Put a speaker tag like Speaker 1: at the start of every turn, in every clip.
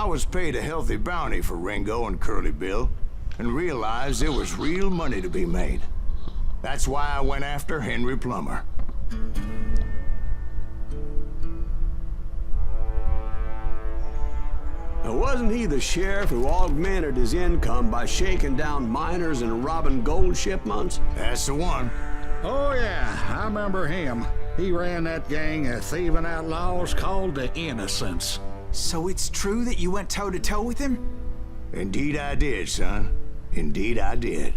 Speaker 1: was paid a healthy bounty for Ringo and Curly Bill, and realized there was real money to be made. That's why I went after Henry Plummer.
Speaker 2: Now, wasn't he the sheriff who augmented his income by shaking down miners and robbing gold shipments?
Speaker 1: That's the one.
Speaker 3: Oh yeah, I remember him. He ran that gang of thieving outlaws called the Innocents.
Speaker 4: So it's true that you went toe-to-toe with him?
Speaker 1: Indeed I did, son. Indeed I did.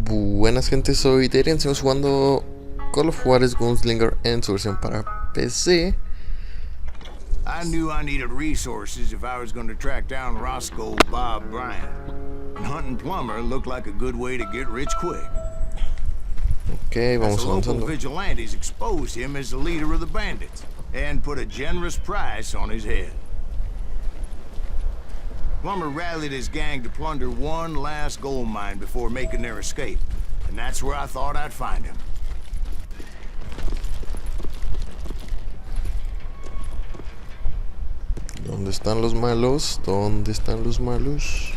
Speaker 5: Buenas gente, soy Darian, estamos jugando Call of Juarez Gunslinger en su versión para PC.
Speaker 1: I knew I needed resources if I was going to track down Roscoe Bob Bryant. And hunting Plummer looked like a good way to get rich quick.
Speaker 5: Ok, vamos
Speaker 1: the local
Speaker 5: avanzando.
Speaker 1: vigilantes exposed him as the leader of the bandits and put a generous price on his head. Plummer rallied his gang to plunder one last gold mine before making their escape, and that's where I thought I'd find him.
Speaker 5: ¿Dónde están los malos? ¿Dónde están los malos?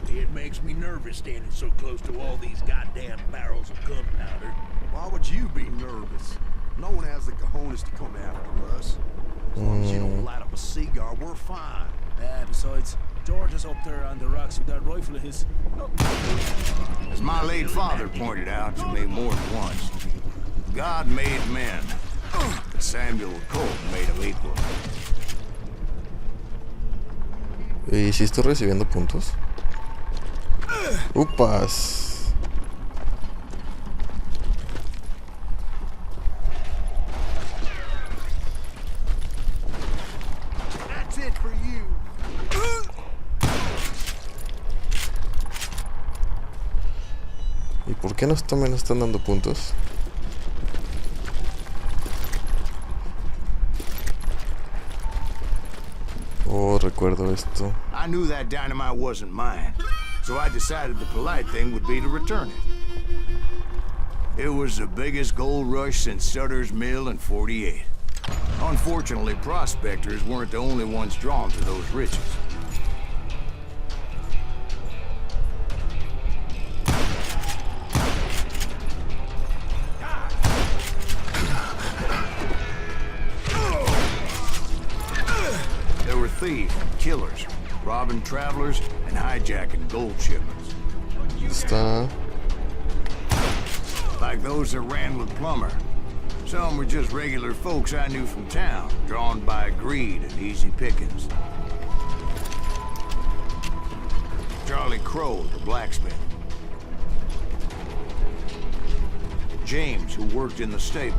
Speaker 6: It makes me nervous standing so close to all these goddamn barrels of gunpowder.
Speaker 7: Why would you be nervous? No one has the cojones to come after us. As long as you don't light up a cigar, we're fine.
Speaker 6: Besides, George is up there on the rocks with that rifle of his.
Speaker 1: As my late father pointed out to me more than once, God made men, but Samuel Colt made them equal.
Speaker 5: ¿Y si estoy recibiendo puntos? ¡Upas!
Speaker 7: That's it for you.
Speaker 5: ¿Y por qué no también están dando puntos? Oh, recuerdo esto.
Speaker 1: I knew that dynamite wasn't mine, so I decided the polite thing would be to return it. It was the biggest gold rush since Sutter's Mill in '48. Unfortunately, prospectors weren't the only ones drawn to those riches. There were thieves and killers, robbing travelers and hijacking gold shipments.
Speaker 5: Está.
Speaker 1: Like those that ran with Plummer. Some were just regular folks I knew from town, drawn by greed and easy pickings. Charlie Crow, the blacksmith. James, who worked in the stable.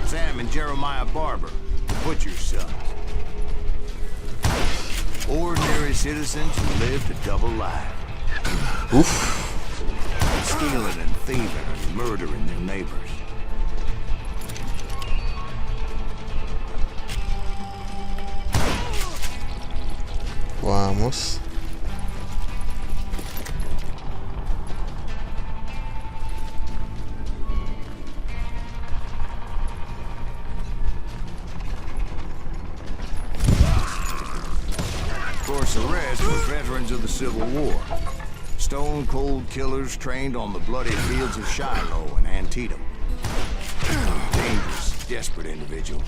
Speaker 1: Sam and Jeremiah Barber, the butcher's sons. Ordinary citizens who lived a double life.
Speaker 5: Uf.
Speaker 1: Stealing and thieving and murdering their neighbors.
Speaker 5: Vamos.
Speaker 1: Of course, the rest were veterans of the Civil War. Stone-cold killers trained on the bloody fields of Shiloh and Antietam. Dangerous, desperate individuals.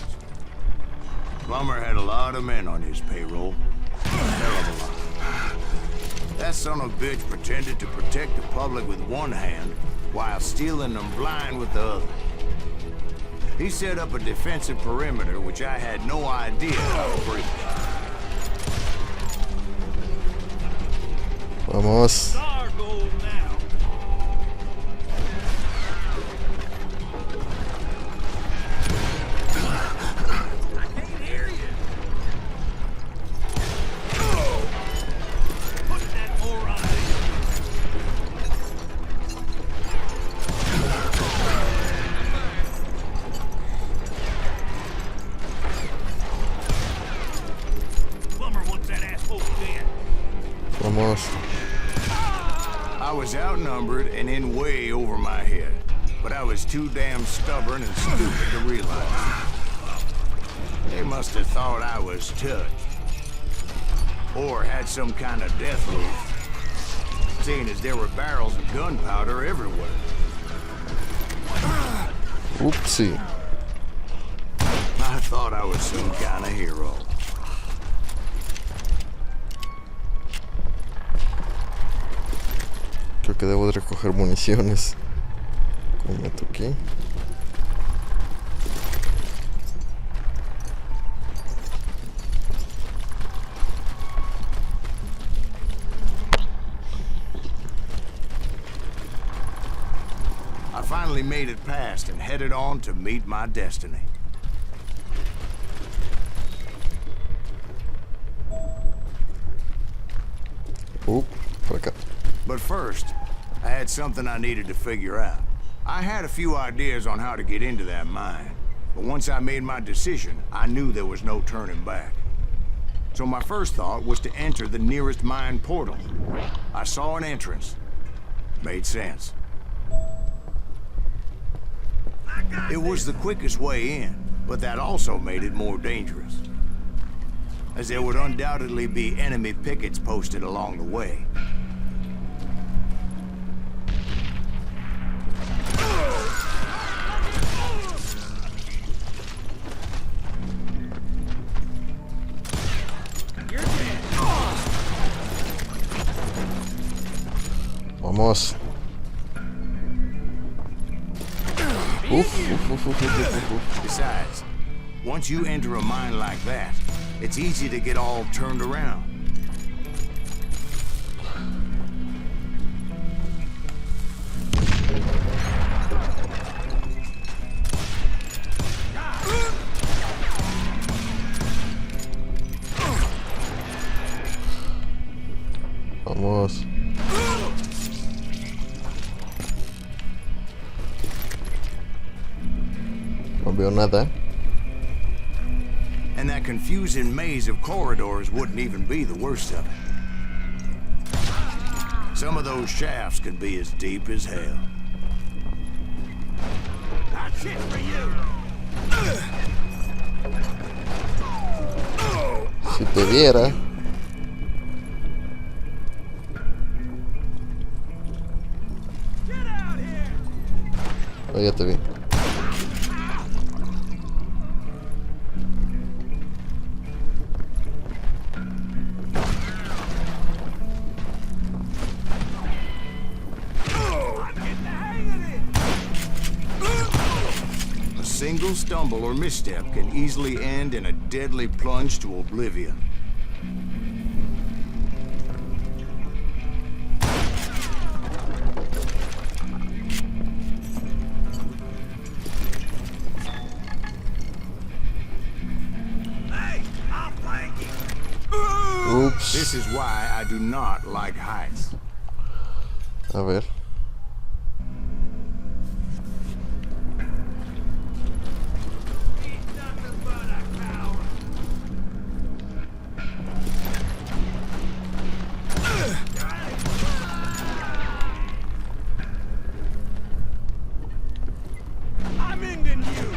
Speaker 1: Plummer had a lot of men on his payroll. A hell of a lot. That son of a bitch pretended to protect the public with one hand while stealing them blind with the other. He set up a defensive perimeter which I had no idea how to breach.
Speaker 5: Vamos. Vamos.
Speaker 1: I was outnumbered and in way over my head, but I was too damn stubborn and stupid to realize. They must have thought I was touched. Or had some kind of death loop, seeing as there were barrels of gunpowder everywhere.
Speaker 5: Oopsie.
Speaker 1: I thought I was some kind of hero.
Speaker 5: Creo que debo de recoger municiones. Como me toqué.
Speaker 1: I finally made it past and headed on to meet my destiny.
Speaker 5: Por acá.
Speaker 1: But first, I had something I needed to figure out. I had a few ideas on how to get into that mine, but once I made my decision, I knew there was no turning back. So my first thought was to enter the nearest mine portal. I saw an entrance. Made sense. It was the quickest way in, but that also made it more dangerous, as there would undoubtedly be enemy pickets posted along the way.
Speaker 5: Vamos.
Speaker 1: Besides, once you enter a mine like that, it's easy to get all turned around.
Speaker 5: Vamos. No veo nada.
Speaker 1: And that confusing maze of corridors wouldn't even be the worst of it. Some of those shafts could be as deep as hell. That's it for you.
Speaker 5: Si te viera. Oh, ya te vi.
Speaker 1: A single stumble or misstep can easily end in a deadly plunge to oblivion.
Speaker 5: Oops.
Speaker 1: This is why I do not like heights.
Speaker 5: A ver.
Speaker 1: I'm ending you.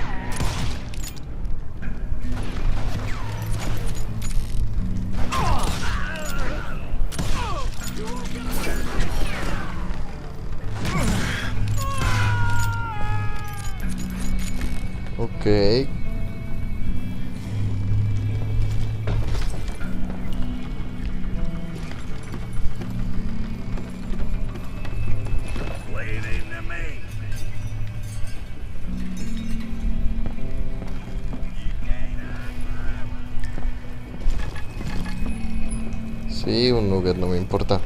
Speaker 5: Ok. Sí, un nugget no me importa.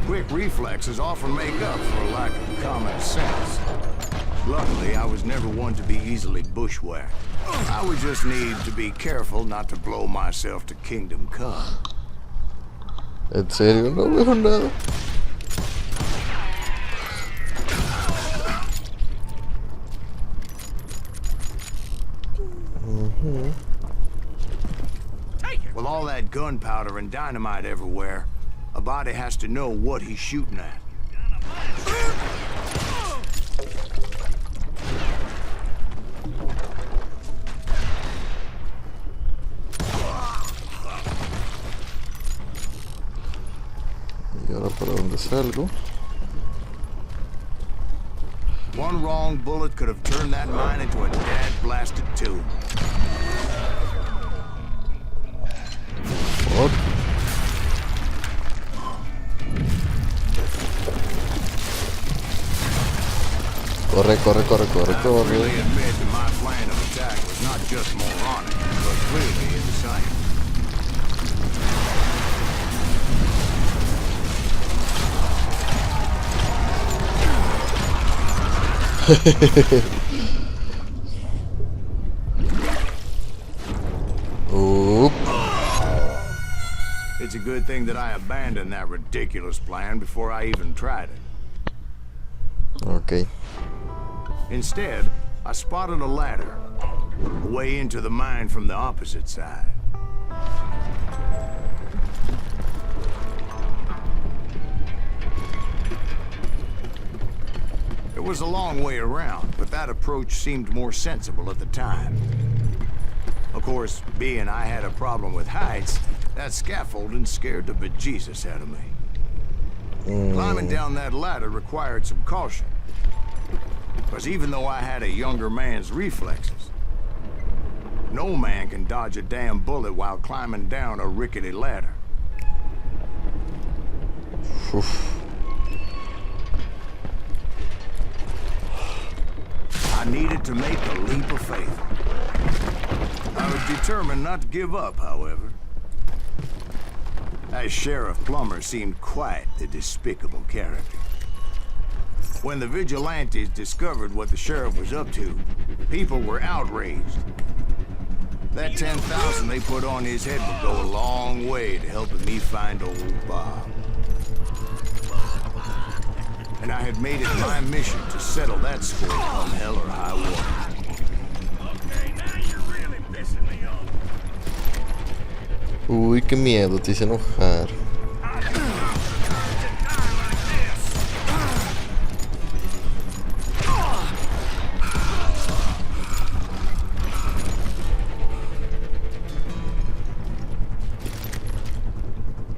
Speaker 1: Quick reflexes often make up for a lack of common sense. Luckily, I was never one to be easily bushwhacked. I would just need to be careful not to blow myself to kingdom come.
Speaker 5: En serio, no veo nada.
Speaker 1: With all that gunpowder and dynamite everywhere, a body has to know what he's shooting at.
Speaker 5: ¿Y ahora para dónde salgo?
Speaker 1: One wrong bullet could have turned that mine into a dad-blasted tomb.
Speaker 5: What? Corre, corre, corre, corre,
Speaker 1: I
Speaker 5: corre.
Speaker 1: really admit that my plan of attack was not just moronic, but clearly insane.
Speaker 5: Oop.
Speaker 1: It's a good thing that I abandoned that ridiculous plan before I even tried it.
Speaker 5: Ok.
Speaker 1: Instead, I spotted a ladder, a way into the mine from the opposite side. It was a long way around, but that approach seemed more sensible at the time. Of course, being I had a problem with heights, that scaffolding scared the bejesus out of me. Climbing down that ladder required some caution. Because even though I had a younger man's reflexes, no man can dodge a damn bullet while climbing down a rickety ladder.
Speaker 5: Uf.
Speaker 1: I needed to make a leap of faith. I was determined not to give up, however. As Sheriff Plummer seemed quite the despicable character. When the vigilantes discovered what the sheriff was up to, people were outraged. That 10,000 they put on his head would go a long way to helping me find old Bob. And I had made it my mission to settle that score come hell or high water.
Speaker 6: Okay, now you're really pissing me off.
Speaker 5: Uy, qué miedo, te hice enojar.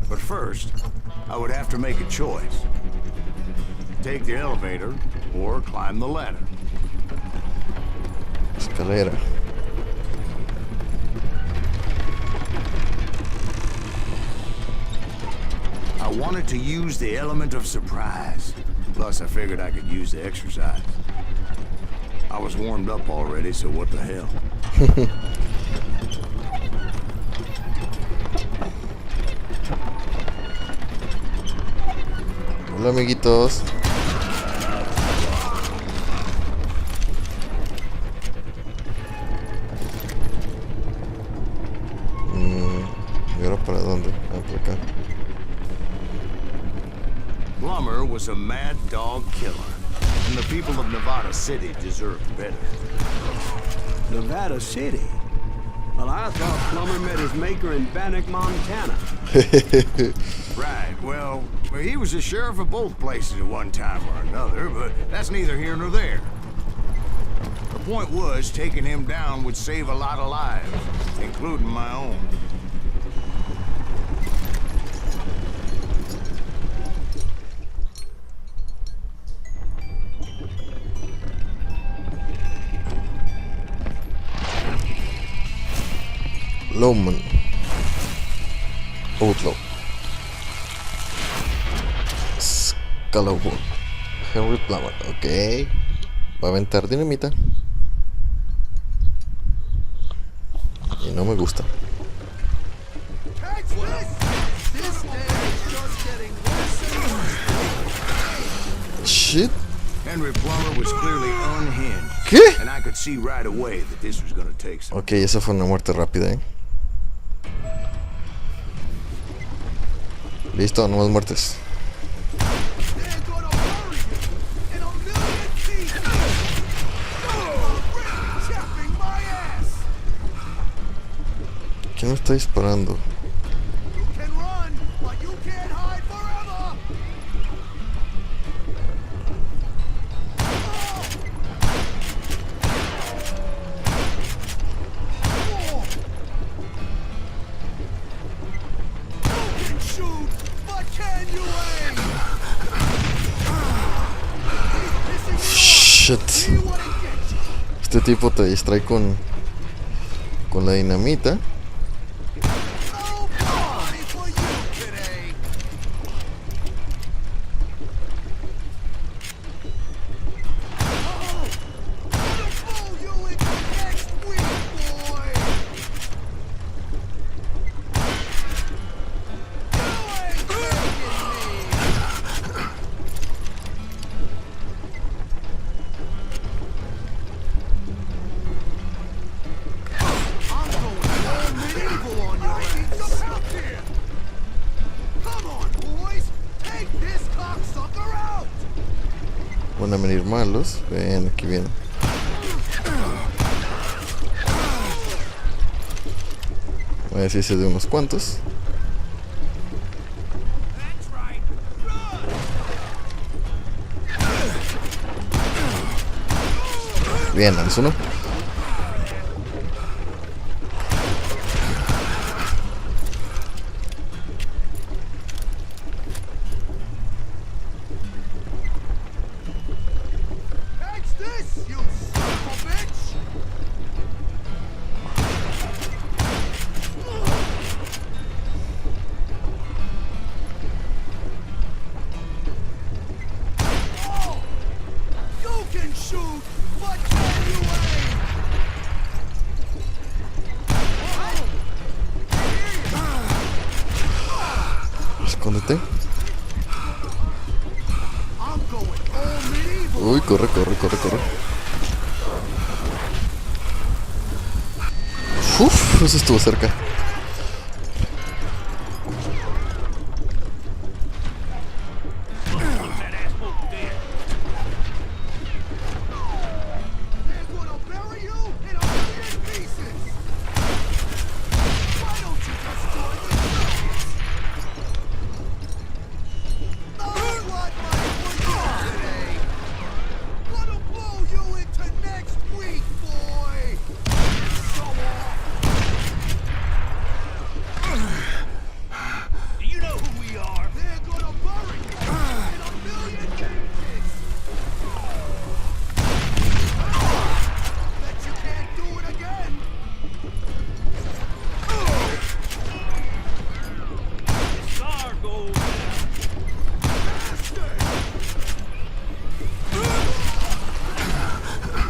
Speaker 1: But first, I would have to make a choice. Take the elevator or climb the ladder.
Speaker 5: Escalera.
Speaker 1: I wanted to use the element of surprise. Plus, I figured I could use the exercise. I was warmed up already, so what the hell?
Speaker 5: Hola, amiguitos. ¿Y ahora para dónde? Ah, por acá.
Speaker 1: Plummer was a mad dog killer, and the people of Nevada City deserved better.
Speaker 2: Nevada City? Well, I thought Plummer met his maker in Bannock, Montana.
Speaker 1: Right, well, he was the sheriff of both places at one time or another, but that's neither here nor there. The point was, taking him down would save a lot of lives, including my own.
Speaker 5: Lowman. Outlaw. Scalawag. Henry Plummer. Ok. Va a aventar dinamita. Y no me gusta. Shit.
Speaker 1: Henry Plummer was clearly unhinged.
Speaker 5: ¿Qué?
Speaker 1: And I could see right away that this was gonna take some.
Speaker 5: Ok, esa fue una muerte rápida, Listo, no más muertes. ¿Quién me está disparando? tipo te distrae con la dinamita. Van a venir malos. Ven, aquí vienen. A ver si se de unos cuantos. Bien, es uno. Escóndete. Uy, corre, corre, corre, corre. Uf, eso estuvo cerca.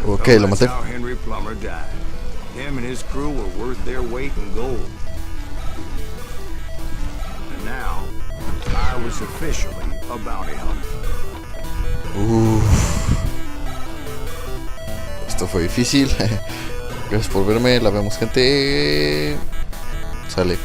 Speaker 5: Ok, lo maté.
Speaker 1: Him and his crew were worth their weight in gold. And now, I was officially a bounty hunter.
Speaker 5: Esto fue difícil. Gracias por verme. La vemos, gente. Sale.